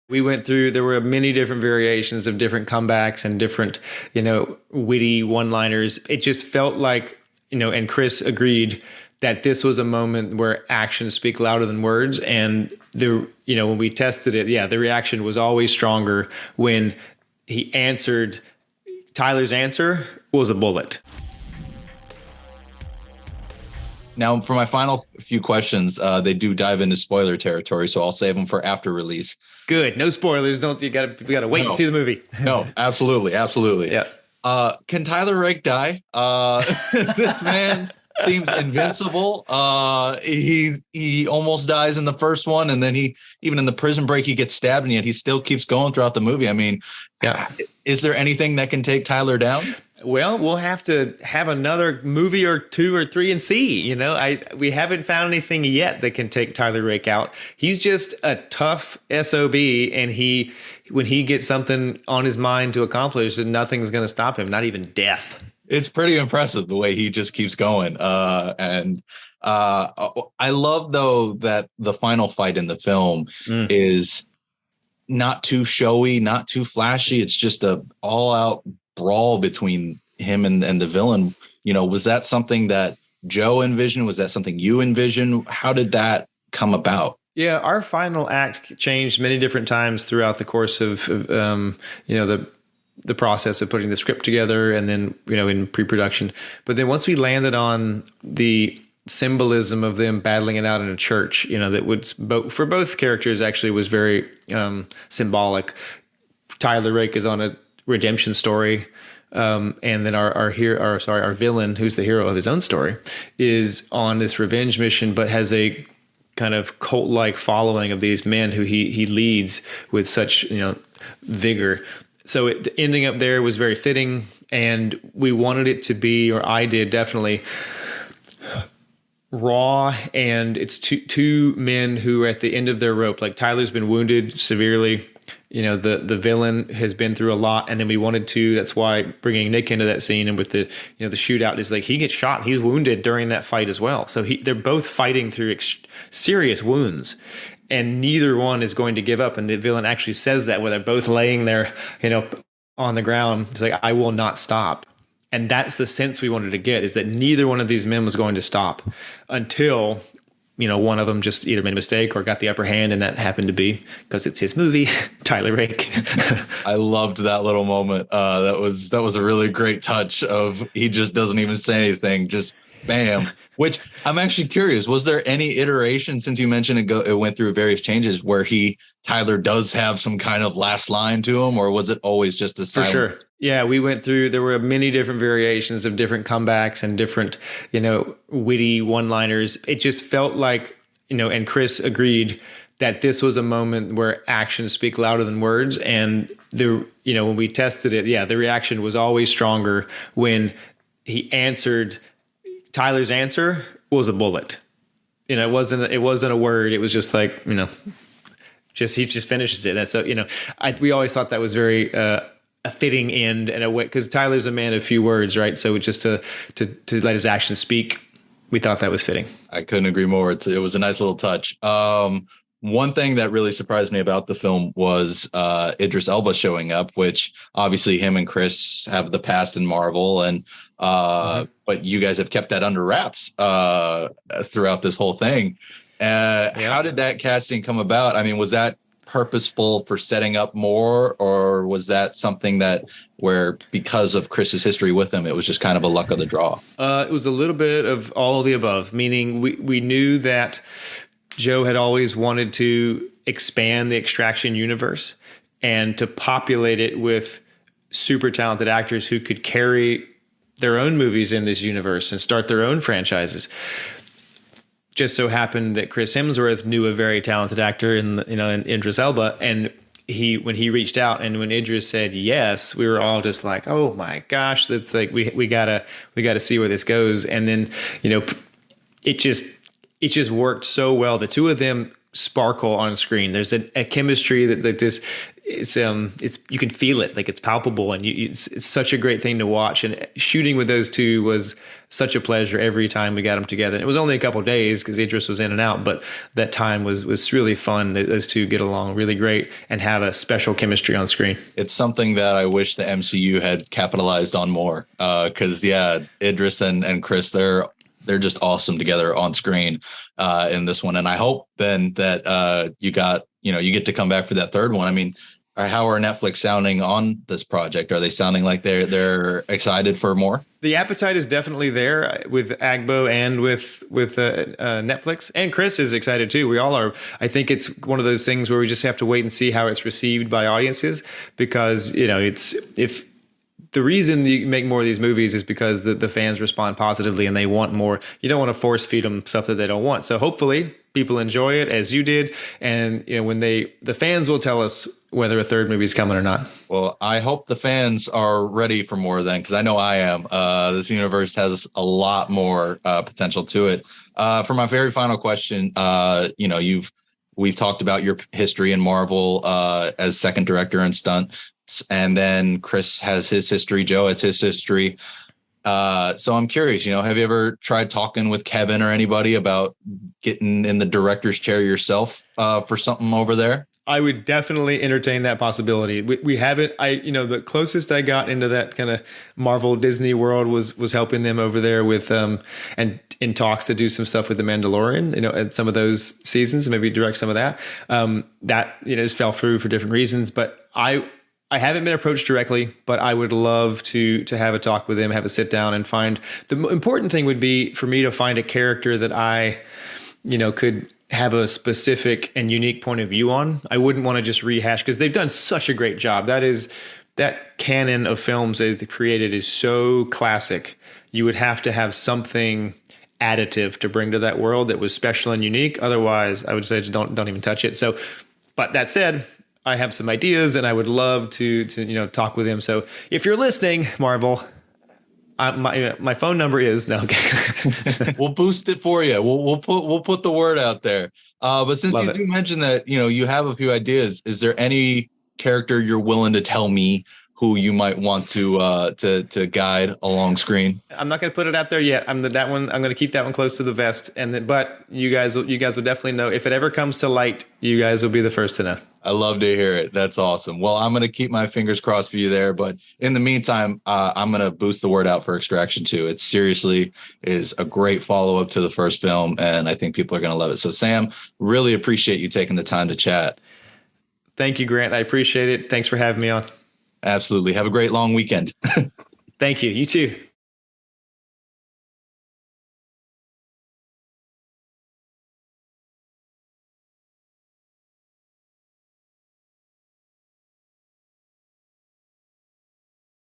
We went through, there were many different variations of different comebacks and different, witty one-liners. It just felt like, and Chris agreed that this was a moment where actions speak louder than words. And when we tested it, the reaction was always stronger when he answered. Tyler's answer was a bullet. Now, for my final few questions, they do dive into spoiler territory, so I'll save them for after release. Good. No spoilers. We gotta wait and see the movie. No, absolutely. Yeah. Can Tyler Rake die? This man seems invincible. He almost dies in the first one, and then even in the prison break, he gets stabbed, and yet he still keeps going throughout the movie. I mean, is there anything that can take Tyler down? Well, we'll have to have another movie or two or three and see. We haven't found anything yet that can take Tyler Rake out. He's just a tough SOB, and when he gets something on his mind to accomplish, nothing's going to stop him, not even death. It's pretty impressive the way he just keeps going. I love, though, that the final fight in the film is not too showy, not too flashy. It's just a all-out brawl between him and the villain. Was that something that Joe envisioned? Was that something you envisioned? How did that come about? Yeah, our final act changed many different times throughout the course of the process of putting the script together, and then in pre-production. But then once we landed on the symbolism of them battling it out in a church, that would for both characters actually was very symbolic. Tyler Rake is on a redemption story, and then our villain, who's the hero of his own story, is on this revenge mission, but has a kind of cult-like following of these men who he leads with such vigor. So ending up there was very fitting, and we wanted it to be, or I did definitely, raw, and it's two men who are at the end of their rope. Like, Tyler's been wounded severely. The villain has been through a lot, and then we wanted to. That's why bringing Nick into that scene, and with the the shootout, is like he gets shot. He's wounded during that fight as well. So they're both fighting through serious wounds, and neither one is going to give up. And the villain actually says that, where they're both laying there, on the ground. It's like, I will not stop. And that's the sense we wanted to get, is that neither one of these men was going to stop until, one of them just either made a mistake or got the upper hand. And that happened to be, because it's his movie, Tyler Rake. I loved that little moment. That was a really great touch of, he just doesn't even say anything, just bam. Which I'm actually curious, was there any iteration, since you mentioned it went through various changes, where Tyler does have some kind of last line to him, or was it always just a silent? For sure. Yeah, we went through, there were many different variations of different comebacks and different, witty one-liners. It just felt like, and Chris agreed that this was a moment where actions speak louder than words. And when we tested it, the reaction was always stronger when he answered. Tyler's answer was a bullet. It wasn't a word. It was just like, he just finishes it. And so, we always thought that was very a fitting end in a way, because Tyler's a man of few words, right? So just to let his actions speak, we thought that was fitting. I couldn't agree more. It was a nice little touch. One thing that really surprised me about the film was Idris Elba showing up, which obviously him and Chris have the past in Marvel, and but you guys have kept that under wraps throughout this whole thing. How did that casting come about? I mean, was that purposeful for setting up more, or was that something where because of Chris's history with him, it was just kind of a luck of the draw? It was a little bit of all of the above, meaning we knew that Joe had always wanted to expand the Extraction universe and to populate it with super talented actors who could carry their own movies in this universe and start their own franchises. Just so happened that Chris Hemsworth knew a very talented actor in Idris Elba, and when he reached out and when Idris said yes, we were all just like, oh my gosh, that's like we gotta see where this goes. And then it just worked so well. The two of them sparkle on screen. There's a chemistry that just it's you can feel it, like it's palpable, and it's such a great thing to watch. And shooting with those two was such a pleasure every time we got them together. And it was only a couple of days because Idris was in and out, but that time was really fun. Those two get along really great and have a special chemistry on screen. It's something that I wish the MCU had capitalized on more. Because Idris and Chris, they're just awesome together on screen in this one. And I hope then that you get to come back for that third one. I mean, how are Netflix sounding on this project? Are they sounding like they're excited for more? The appetite is definitely there with Agbo and with Netflix, and Chris is excited too. We all are. I think it's one of those things where we just have to wait and see how it's received by audiences, because if the reason you make more of these movies is because the fans respond positively and they want more. You don't want to force feed them stuff that they don't want. So hopefully people enjoy it as you did, and when the fans will tell us whether a third movie is coming or not. Well, I hope the fans are ready for more then, because I know I am. This universe has a lot more potential to it. For my very final question, we've talked about your history in Marvel as second director and stunt, and then Chris has his history, Joe has his history. So I'm curious, have you ever tried talking with Kevin or anybody about getting in the director's chair yourself for something over there? I would definitely entertain that possibility. We haven't. The closest I got into that kind of Marvel Disney world was helping them over there with and in talks to do some stuff with The Mandalorian. And some of those seasons, maybe direct some of that. That just fell through for different reasons. But I haven't been approached directly, but I would love to have a talk with them, have a sit down, and find. The important thing would be for me to find a character that I, could have a specific and unique point of view on. I wouldn't want to just rehash, because they've done such a great job. That canon of films they've created is so classic. You would have to have something additive to bring to that world that was special and unique. Otherwise, I would say just don't even touch it. So, but that said, I have some ideas and I would love to talk with him. So if you're listening, Marvel, my phone number is no. Okay. We'll boost it for you. We'll put the word out there. But since Love you it. do mention that, you have a few ideas, is there any character you're willing to tell me who you might want to guide along screen? I'm not going to put it out there yet. I'm going to keep that one close to the vest. But you guys will definitely know if it ever comes to light. You guys will be the first to know. I love to hear it. That's awesome. Well, I'm going to keep my fingers crossed for you there. But in the meantime, I'm going to boost the word out for Extraction 2. It seriously is a great follow-up to the first film, and I think people are going to love it. So, Sam, really appreciate you taking the time to chat. Thank you, Grant. I appreciate it. Thanks for having me on. Absolutely. Have a great long weekend. Thank you. You too.